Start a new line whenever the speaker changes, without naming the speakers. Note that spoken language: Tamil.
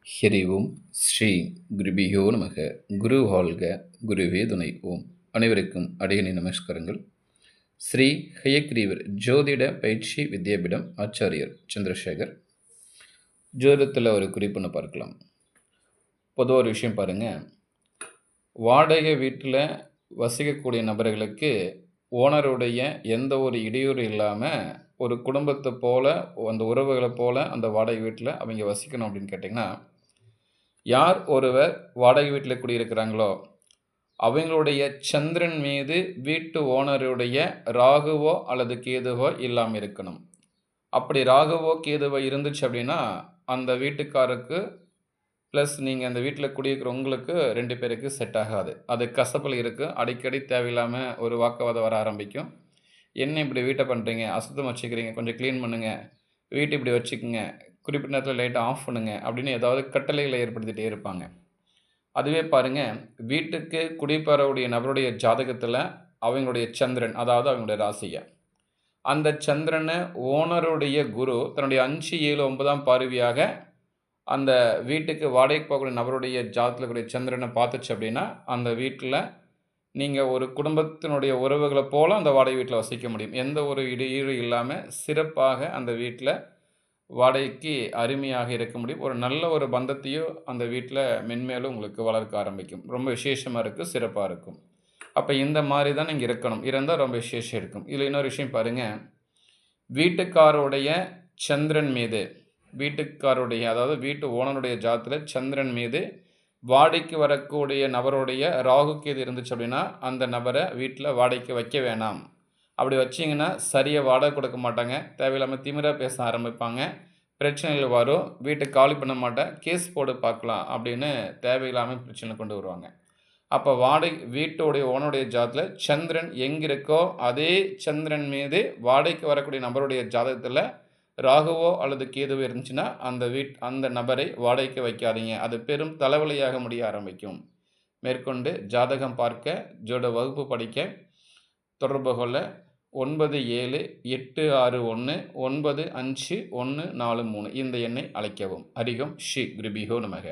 ஹரி ஓம் ஸ்ரீ குருபியோ நமக. குரு வாழ்க, குருவே துணை. ஓம். அனைவருக்கும் அடியணி நமஸ்காரங்கள். ஸ்ரீ ஹயக்ரீவர் ஜோதிட பயிற்சி வித்யாபீடம் ஆச்சாரியர் சந்திரசேகர். ஜோதிடத்தில் ஒரு குறிப்புன்னு பார்க்கலாம். பொதுவாக ஒரு விஷயம் பாருங்கள், வாடகை வீட்டில் வசிக்கக்கூடிய நபர்களுக்கு ஓனருடைய எந்த ஒரு இடையூறு இல்லாமல் ஒரு குடும்பத்தை போல், அந்த உறவுகளை போல் அந்த வாடகை வீட்டில் அவங்க வசிக்கணும் அப்படின்னு கேட்டிங்கன்னா, யார் ஒருவர் வாடகை வீட்டில் குடியிருக்கிறாங்களோ அவங்களுடைய சந்திரன் மீது வீட்டு ஓனருடைய ராகுவோ அல்லது கேதுவோ இல்லாமல் இருக்கணும். அப்படி ராகுவோ கேதுவோ இருந்துச்சு அப்படின்னா அந்த வீட்டுக்காருக்கு ப்ளஸ் நீங்கள் அந்த வீட்டில் குடியிருக்கிற உங்களுக்கு 2 பேருக்கு செட் ஆகாது. அது கசப்பில் இருக்குது. அடிக்கடி தேவையில்லாமல் ஒரு வாக்குவாதம் வர ஆரம்பிக்கும். என்ன இப்படி வீட்டை பண்ணுறீங்க, அசுத்தம் வச்சுக்கிறீங்க, கொஞ்சம் க்ளீன் பண்ணுங்கள், வீட்டை இப்படி வச்சுக்கோங்க, குறிப்பிட்ட நேரத்தில் லைட்டை ஆஃப் பண்ணுங்கள் அப்படின்னு ஏதாவது கட்டளைகளை ஏற்படுத்திகிட்டே இருப்பாங்க. அதுவே பாருங்கள், வீட்டுக்கு குடிபெறக்கூடிய நபருடைய ஜாதகத்தில் அவங்களுடைய சந்திரன், அதாவது அவங்களுடைய ராசியை, அந்த சந்திரனை ஓனருடைய குரு தன்னுடைய 5, 7, 9ஆம் பார்வையாக அந்த வீட்டுக்கு வாடகைக்கு போகக்கூடிய நபருடைய ஜாதகத்தில் கூடிய சந்திரனை பார்த்துச்சு அப்படின்னா அந்த வீட்டில் நீங்கள் ஒரு குடும்பத்தினுடைய உறவுகளை போல் அந்த வாடகை வீட்டில் வசிக்க முடியும். எந்த ஒரு இடையூறு இல்லாமல் சிறப்பாக அந்த வீட்டில் வாடகைக்கு அருமையாக இருக்க முடியும். ஒரு நல்ல ஒரு பந்தத்தையும் அந்த வீட்டில் மென்மேலும் உங்களுக்கு வளர்க்க ஆரம்பிக்கும். ரொம்ப விசேஷமாக இருக்குது, சிறப்பாக இருக்கும். அப்போ இந்த மாதிரி தான் நீங்கள் இருக்கணும். இருந்தால் ரொம்ப விசேஷம் இருக்கும். இதில் இன்னொரு விஷயம் பாருங்கள், வீட்டுக்காரோடைய சந்திரன் மீது, வீட்டுக்காருடைய அதாவது வீட்டு ஓனருடைய ஜாதகத்தில் சந்திரன் மீது வாடகைக்கு வரக்கூடிய நபருடைய ராகு கேது இருந்துச்சு அப்படின்னா அந்த நபரை வீட்டில் வாடகைக்கு வைக்க வேணாம். அப்படி வச்சிங்கன்னா சரியாக வாடகை கொடுக்க மாட்டாங்க, தேவையில்லாமல் திமிராக பேச ஆரம்பிப்பாங்க, பிரச்சனைகள் வரும், வீட்டை காலி பண்ண மாட்டேன், கேஸ் போடு பார்க்கலாம் அப்படின்னு தேவையில்லாமல் பிரச்சனை கொண்டு வருவாங்க. அப்போ வீட்டோடைய ஓனுடைய ஜாதகத்தில் சந்திரன் எங்கே இருக்கோ அதே சந்திரன் மீது வாடகைக்கு வரக்கூடிய நபருடைய ஜாதகத்தில் ராகுவோ அல்லது கேதுவோ இருந்துச்சுன்னா அந்த நபரை வாடகைக்கு வைக்காதீங்க. அது பெரும் தலைவலியாக முடிய ஆரம்பிக்கும். மேற்கொண்டு ஜாதகம் பார்க்க, ஜோட வகுப்பு படிக்க தொடர்பு கொள்ள 9786195143 இந்த எண்ணை அழைக்கவும். ஹரி ஓம் ஸ்ரீ குருபியோ நமக.